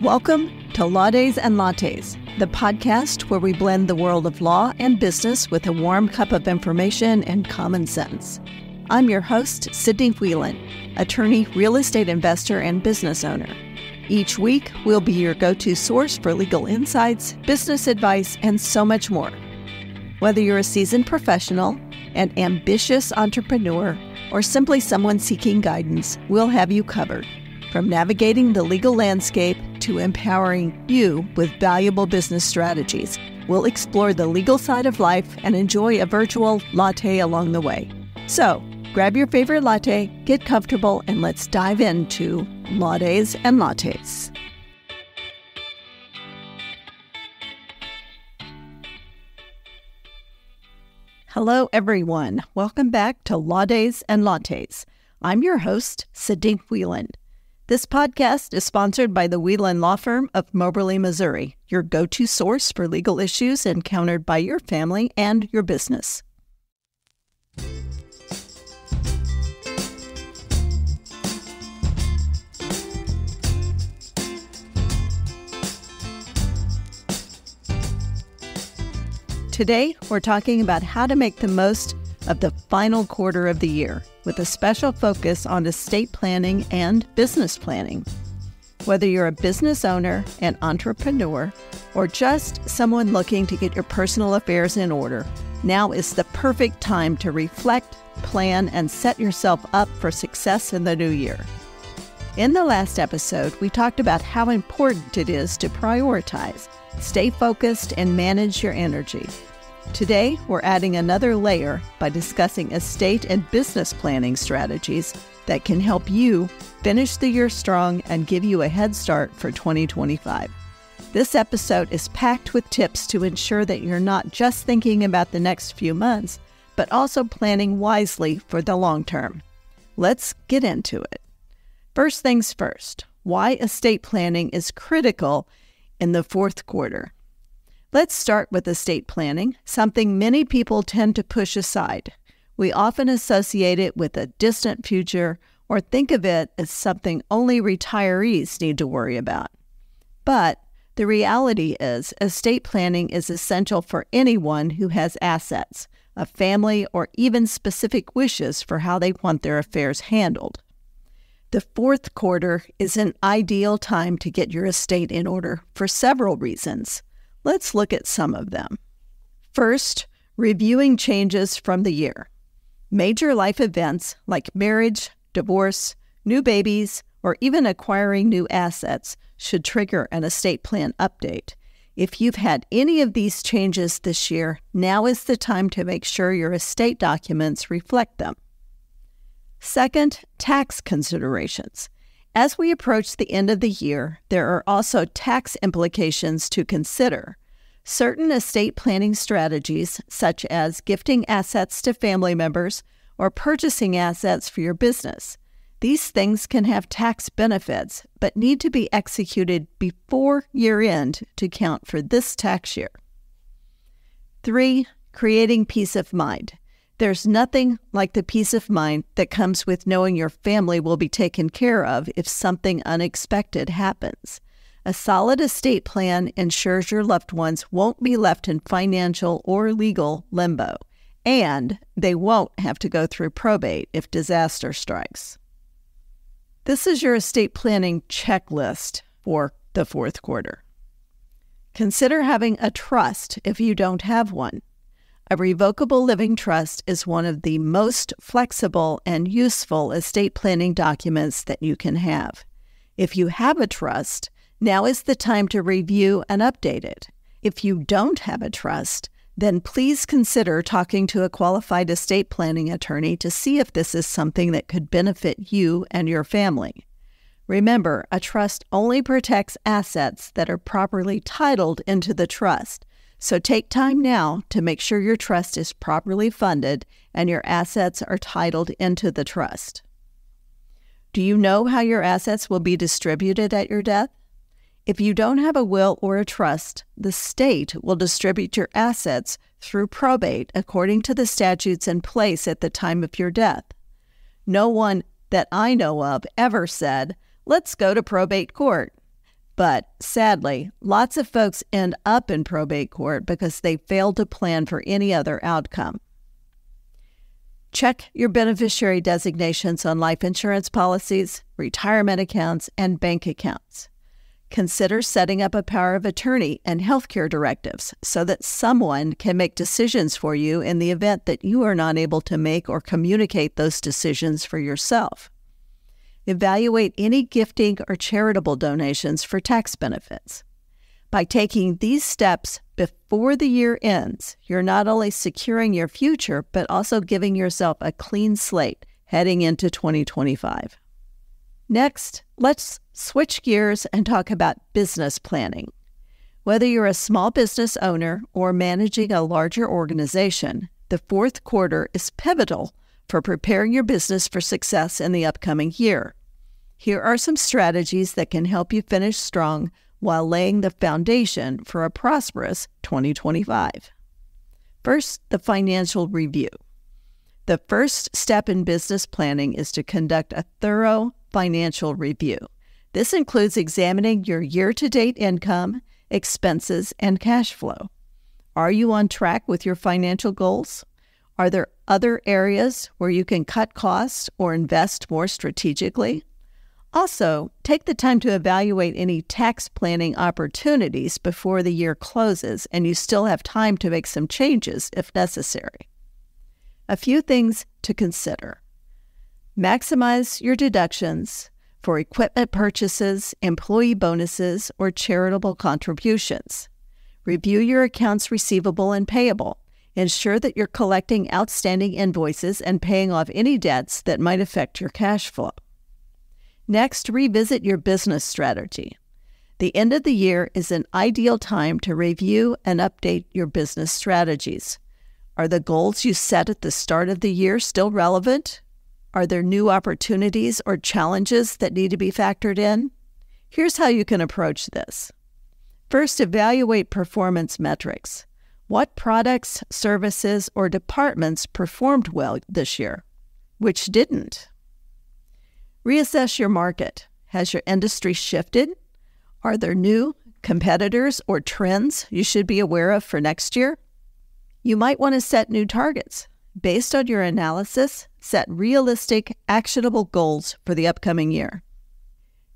Welcome to Law Days and Lattes, the podcast where we blend the world of law and business with a warm cup of information and common sense. I'm your host, Sidney Wheelan, attorney, real estate investor, and business owner. Each week, we'll be your go-to source for legal insights, business advice, and so much more. Whether you're a seasoned professional, an ambitious entrepreneur, or simply someone seeking guidance, we'll have you covered. From navigating the legal landscape to empowering you with valuable business strategies, we'll explore the legal side of life and enjoy a virtual latte along the way. So, grab your favorite latte, get comfortable, and let's dive into Law Days and Lattes. Hello, everyone. Welcome back to Law Days and Lattes. I'm your host, Sidney Wheelan. This podcast is sponsored by the Wheelan Law Firm of Moberly, Missouri, your go-to source for legal issues encountered by your family and your business. Today, we're talking about how to make the most of the final quarter of the year, with a special focus on estate planning and business planning. Whether you're a business owner, an entrepreneur, or just someone looking to get your personal affairs in order, now is the perfect time to reflect, plan, and set yourself up for success in the new year. In the last episode, we talked about how important it is to prioritize, stay focused, and manage your energy. Today, we're adding another layer by discussing estate and business planning strategies that can help you finish the year strong and give you a head start for 2025. This episode is packed with tips to ensure that you're not just thinking about the next few months, but also planning wisely for the long term. Let's get into it. First things first, why estate planning is critical in the fourth quarter. Let's start with estate planning, something many people tend to push aside. We often associate it with a distant future or think of it as something only retirees need to worry about. But the reality is, estate planning is essential for anyone who has assets, a family, or even specific wishes for how they want their affairs handled. The fourth quarter is an ideal time to get your estate in order for several reasons. Let's look at some of them. First, reviewing changes from the year. Major life events like marriage, divorce, new babies, or even acquiring new assets should trigger an estate plan update. If you've had any of these changes this year, now is the time to make sure your estate documents reflect them. Second, tax considerations. As we approach the end of the year, there are also tax implications to consider. Certain estate planning strategies, such as gifting assets to family members or purchasing assets for your business, these things can have tax benefits, but need to be executed before year-end to count for this tax year. 3, creating peace of mind. There's nothing like the peace of mind that comes with knowing your family will be taken care of if something unexpected happens. A solid estate plan ensures your loved ones won't be left in financial or legal limbo, and they won't have to go through probate if disaster strikes. This is your estate planning checklist for the fourth quarter. Consider having a trust if you don't have one. A revocable living trust is one of the most flexible and useful estate planning documents that you can have. If you have a trust, now is the time to review and update it. If you don't have a trust, then please consider talking to a qualified estate planning attorney to see if this is something that could benefit you and your family. Remember, a trust only protects assets that are properly titled into the trust. So take time now to make sure your trust is properly funded and your assets are titled into the trust. Do you know how your assets will be distributed at your death? If you don't have a will or a trust, the state will distribute your assets through probate according to the statutes in place at the time of your death. No one that I know of ever said, "Let's go to probate court." But sadly, lots of folks end up in probate court because they failed to plan for any other outcome. Check your beneficiary designations on life insurance policies, retirement accounts, and bank accounts. Consider setting up a power of attorney and healthcare directives so that someone can make decisions for you in the event that you are not able to make or communicate those decisions for yourself. Evaluate any gifting or charitable donations for tax benefits. By taking these steps before the year ends, you're not only securing your future, but also giving yourself a clean slate heading into 2025. Next, let's switch gears and talk about business planning. Whether you're a small business owner or managing a larger organization, the fourth quarter is pivotal for preparing your business for success in the upcoming year. Here are some strategies that can help you finish strong while laying the foundation for a prosperous 2025. First, the financial review. The first step in business planning is to conduct a thorough financial review. This includes examining your year-to-date income, expenses, and cash flow. Are you on track with your financial goals? Are there other areas where you can cut costs or invest more strategically? Also, take the time to evaluate any tax planning opportunities before the year closes and you still have time to make some changes if necessary. A few things to consider. Maximize your deductions for equipment purchases, employee bonuses, or charitable contributions. Review your accounts receivable and payable. Ensure that you're collecting outstanding invoices and paying off any debts that might affect your cash flow. Next, revisit your business strategy. The end of the year is an ideal time to review and update your business strategies. Are the goals you set at the start of the year still relevant? Are there new opportunities or challenges that need to be factored in? Here's how you can approach this. First, evaluate performance metrics. What products, services, or departments performed well this year? Which didn't? Reassess your market. Has your industry shifted? Are there new competitors or trends you should be aware of for next year? You might want to set new targets. Based on your analysis, set realistic, actionable goals for the upcoming year.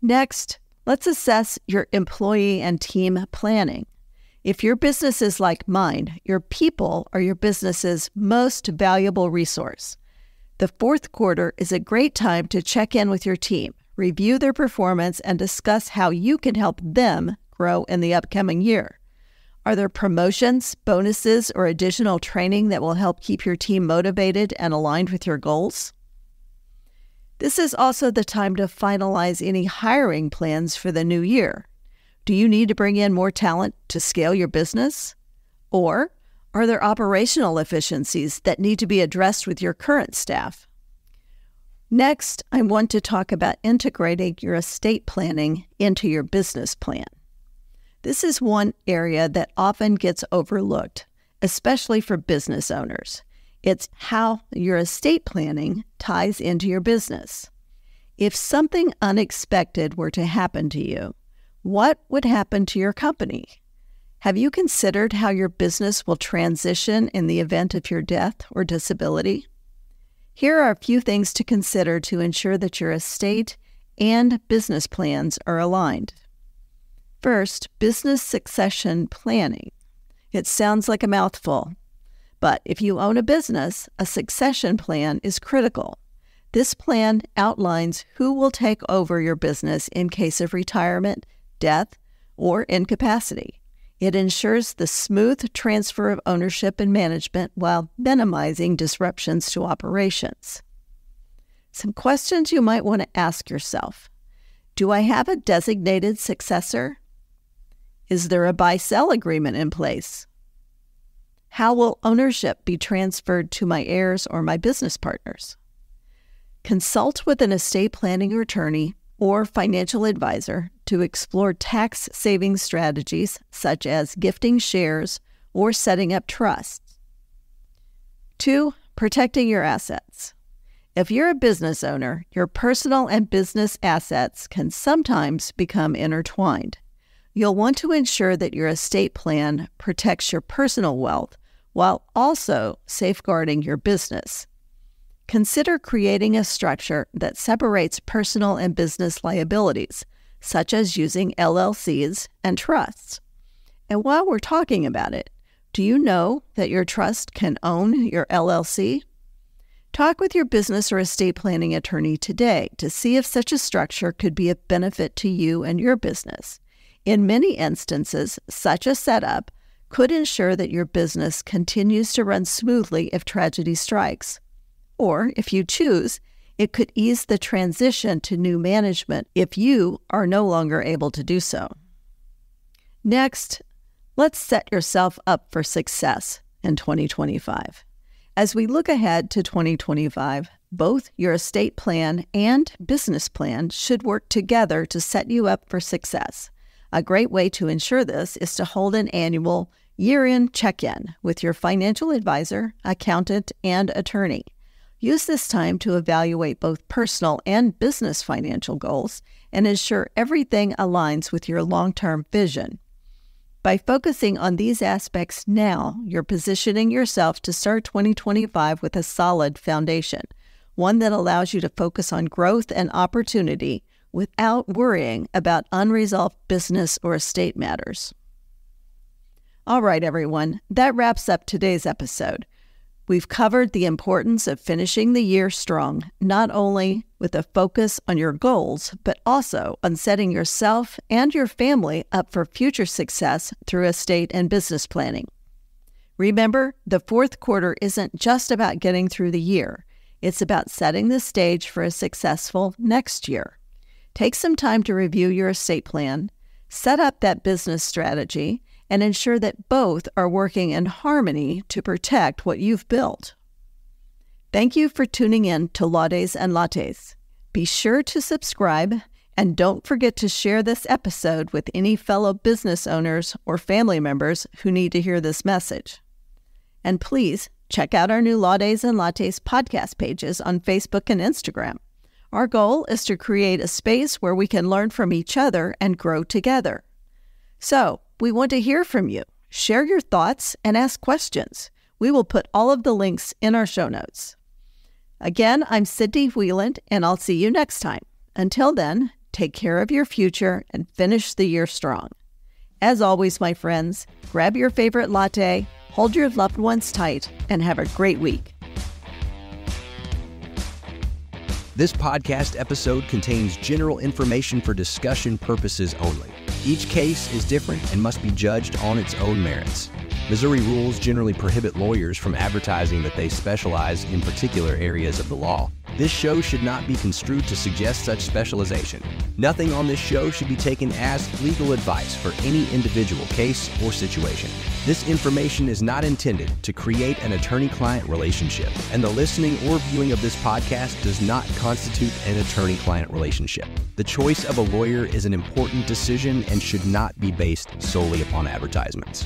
Next, let's assess your employee and team planning. If your business is like mine, your people are your business's most valuable resource. The fourth quarter is a great time to check in with your team, review their performance, and discuss how you can help them grow in the upcoming year. Are there promotions, bonuses, or additional training that will help keep your team motivated and aligned with your goals? This is also the time to finalize any hiring plans for the new year. Do you need to bring in more talent to scale your business? Or are there operational efficiencies that need to be addressed with your current staff? Next, I want to talk about integrating your estate planning into your business plan. This is one area that often gets overlooked, especially for business owners. It's how your estate planning ties into your business. If something unexpected were to happen to you, what would happen to your company? Have you considered how your business will transition in the event of your death or disability? Here are a few things to consider to ensure that your estate and business plans are aligned. First, business succession planning. It sounds like a mouthful, but if you own a business, a succession plan is critical. This plan outlines who will take over your business in case of retirement, death, or incapacity. It ensures the smooth transfer of ownership and management while minimizing disruptions to operations. Some questions you might want to ask yourself. Do I have a designated successor? Is there a buy-sell agreement in place? How will ownership be transferred to my heirs or my business partners? Consult with an estate planning attorney or financial advisor to explore tax saving strategies such as gifting shares or setting up trusts. 2, protecting your assets. If you're a business owner, your personal and business assets can sometimes become intertwined. You'll want to ensure that your estate plan protects your personal wealth while also safeguarding your business. Consider creating a structure that separates personal and business liabilities, such as using LLCs and trusts. And while we're talking about it, do you know that your trust can own your LLC? Talk with your business or estate planning attorney today to see if such a structure could be of benefit to you and your business. In many instances, such a setup could ensure that your business continues to run smoothly if tragedy strikes. Or, if you choose, it could ease the transition to new management if you are no longer able to do so. Next, let's set yourself up for success in 2025. As we look ahead to 2025, both your estate plan and business plan should work together to set you up for success. A great way to ensure this is to hold an annual year-end check-in with your financial advisor, accountant, and attorney. Use this time to evaluate both personal and business financial goals and ensure everything aligns with your long-term vision. By focusing on these aspects now, you're positioning yourself to start 2025 with a solid foundation, one that allows you to focus on growth and opportunity without worrying about unresolved business or estate matters. All right, everyone, that wraps up today's episode. We've covered the importance of finishing the year strong, not only with a focus on your goals, but also on setting yourself and your family up for future success through estate and business planning. Remember, the fourth quarter isn't just about getting through the year. It's about setting the stage for a successful next year. Take some time to review your estate plan, set up that business strategy, and ensure that both are working in harmony to protect what you've built. Thank you for tuning in to Laudes and Lattes. Be sure to subscribe, and don't forget to share this episode with any fellow business owners or family members who need to hear this message. And please check out our new Laudes and Lattes podcast pages on Facebook and Instagram. Our goal is to create a space where we can learn from each other and grow together. So, we want to hear from you. Share your thoughts and ask questions. We will put all of the links in our show notes. Again, I'm Sidney Wheelan, and I'll see you next time. Until then, take care of your future and finish the year strong. As always, my friends, grab your favorite latte, hold your loved ones tight, and have a great week. This podcast episode contains general information for discussion purposes only. Each case is different and must be judged on its own merits. Missouri rules generally prohibit lawyers from advertising that they specialize in particular areas of the law. This show should not be construed to suggest such specialization. Nothing on this show should be taken as legal advice for any individual case or situation. This information is not intended to create an attorney-client relationship, and the listening or viewing of this podcast does not constitute an attorney-client relationship. The choice of a lawyer is an important decision and should not be based solely upon advertisements.